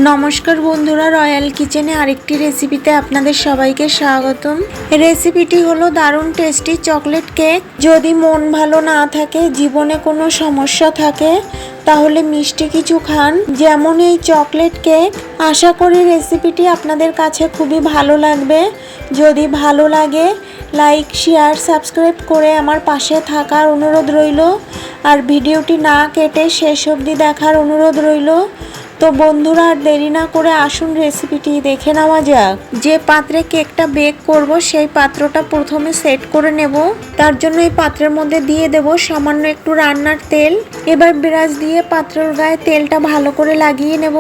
নমস্কার বন্ধুরা, রয়্যাল কিচেনে আরেকটি রেসিপিতে আপনাদের সবাইকে স্বাগতম। রেসিপিটি হলো দারুণ টেস্টি চকলেট কেক। যদি মন ভালো না থাকে, জীবনে কোনো সমস্যা থাকে, তাহলে মিষ্টি কিছু খান, যেমন এই চকলেট কেক। আশা করি রেসিপিটি আপনাদের কাছে খুবই ভালো লাগবে। যদি ভালো লাগে, লাইক, শেয়ার, সাবস্ক্রাইব করে আমার পাশে থাকার অনুরোধ রইল। আর ভিডিওটি না কেটে শেষ অবধি দেখার অনুরোধ রইল। তো বন্ধুরা, আর দেরি না করে আসুন রেসিপিটি দেখে নেওয়া যাক। যে পাত্রে কেকটা বেক করব সেই পাত্রটা প্রথমে সেট করে নেব। তার জন্য এই পাত্রের মধ্যে দিয়ে দেব সামান্য একটু রান্নার তেল। এবার ব্রাশ দিয়ে পাত্রের গায়ে তেলটা ভালো করে লাগিয়ে নেব।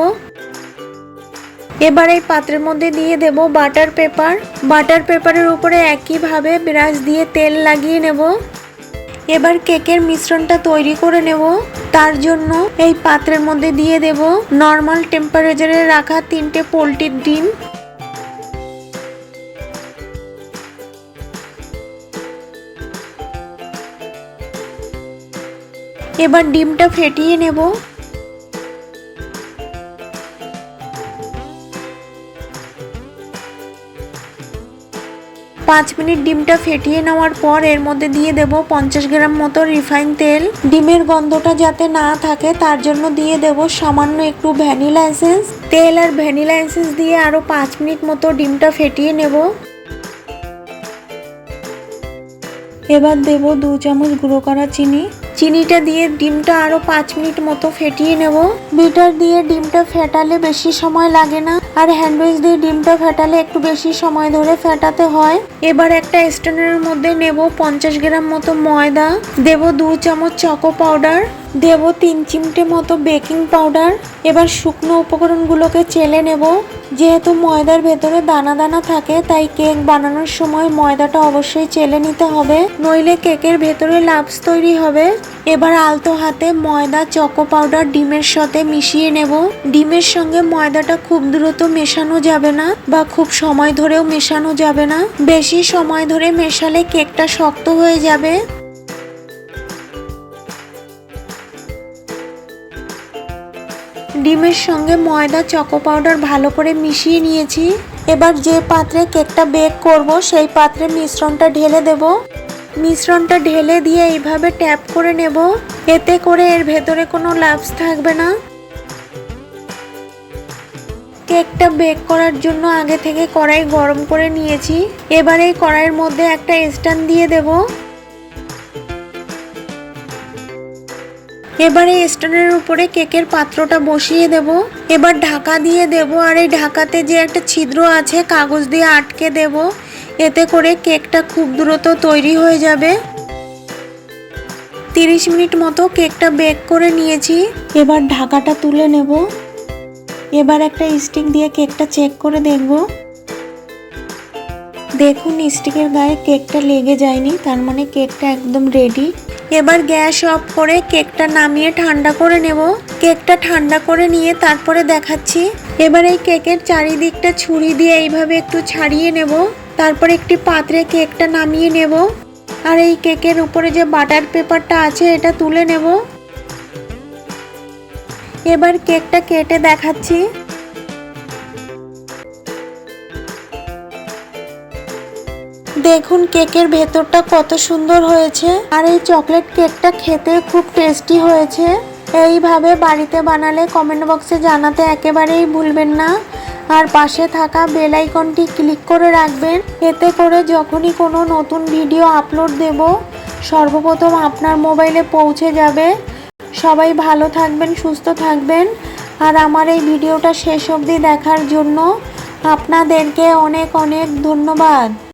এবার এই পাত্রের মধ্যে দিয়ে দেব বাটার পেপার। বাটার পেপারের উপরে একইভাবে ব্রাশ দিয়ে তেল লাগিয়ে নেব। এবার কেকের মিশ্রণটা তৈরি করে নেব। তার জন্য এই পাত্রের মধ্যে দিয়ে দেব নর্মাল টেম্পারেচারে রাখা 3টে পোল্ট্রির ডিম। এবার ডিমটা ফেটিয়ে নেব। 5 মিনিট ডিমটা ফেটিয়ে নেওয়ার পর এর মধ্যে দিয়ে দেব 50 গ্রাম মতো রিফাইন তেল। ডিমের গন্ধটা যাতে না থাকে তার জন্য দিয়ে দেব সামান্য একটু ভ্যানিলা এসেন্স। তেল আর ভ্যানিলা এসেন্স দিয়ে আরো 5 মিনিট মতো ডিমটা ফেটিয়ে নেব। এবার দেব 2 চামচ গুঁড়ো করা চিনি। চিনিটা দিয়ে ডিমটা আরো 5 মিনিট মতো ফেটিয়ে নেব। বিটার দিয়ে ডিমটা ফেটালে বেশি সময় লাগে না, আর হ্যান্ড উইচ দিয়ে ডিমটা ফেটালে একটু বেশি সময় ধরে ফেটাতে হয়। এবার একটা স্ট্যান্ডের মধ্যে নেব 50 গ্রাম মতো ময়দা, দেব 2 চামচ চকো পাউডার, দেব 3 চিমটে মতো বেকিং পাউডার। এবার শুকনো উপকরণগুলোকে চেলে নেব। যেহেতু ময়দার ভেতরে দানা দানা থাকে, তাই কেক বানানোর সময় ময়দাটা অবশ্যই চেলে নিতে হবে, নইলে কেকের ভেতরে লাম্পস তৈরি হবে। এবার আলতো হাতে ময়দা, চকো পাউডার ডিমের সাথে মিশিয়ে নেব। ডিমের সঙ্গে ময়দাটা খুব দ্রুত মেশানো যাবে না, বা খুব সময় ধরেও মেশানো যাবে না। বেশি সময় ধরে মেশালে কেকটা শক্ত হয়ে যাবে। ডিমের সঙ্গে ময়দা, চকো পাউডার ভালো করে মিশিয়ে নিয়েছি। এবার যে পাত্রে কেকটা বেক করব সেই পাত্রে মিশ্রণটা ঢেলে দেব। মিশ্রণটা ঢেলে দিয়ে এইভাবে ট্যাপ করে নেব। এতে করে এর ভেতরে কোনো লাম্পস থাকবে না। কেকটা বেক করার জন্য আগে থেকে কড়াই গরম করে নিয়েছি। এবার এই কড়াইয়ের মধ্যে একটা স্ট্যান্ড দিয়ে দেব। এবার এই স্ট্যান্ডের উপরে কেকের পাত্রটা বসিয়ে দেব। এবার ঢাকা দিয়ে দেব, আর এই ঢাকাতে যে একটা ছিদ্র আছে কাগজ দিয়ে আটকে দেব। এতে করে কেকটা খুব দ্রুত তৈরি হয়ে যাবে। 30 মিনিট মতো কেকটা বেক করে নিয়েছি। এবার ঢাকাটা তুলে নেব। এবার একটা স্টিক দিয়ে কেকটা চেক করে দেখব। দেখুন, স্টিকের গায়ে কেকটা লেগে যায়নি, তার মানে কেকটা একদম রেডি। এবার গ্যাস অফ করে কেকটা নামিয়ে ঠান্ডা করে নেব। কেকটা ঠান্ডা করে নিয়ে তারপরে দেখাচ্ছি। এবার এই কেকের চারিদিকটা ছুরি দিয়ে এইভাবে একটু ছাড়িয়ে নেব। তারপর একটি পাত্রে কেকটা নামিয়ে নেব, আর এই কেকের উপরে যে বাটার পেপারটা আছে এটা তুলে নেব। এবার কেকটা কেটে দেখাচ্ছি। দেখুন কেকের ভেতরটা কত সুন্দর হয়েছে, আর এই চকলেট কেকটা খেতে খুব টেস্টি হয়েছে। এইভাবে বাড়িতে বানালে কমেন্ট বক্সে জানাতে একেবারেই ভুলবেন না, আর পাশে থাকা বেল আইকনটি ক্লিক করে রাখবেন। এতে করে যখনই কোনো নতুন ভিডিও আপলোড দেব, সর্বপ্রথম আপনার মোবাইলে পৌঁছে যাবে। সবাই ভালো থাকবেন, সুস্থ থাকবেন, আর আমার এই ভিডিওটা শেষ অবধি দেখার জন্য আপনাদেরকে অনেক অনেক ধন্যবাদ।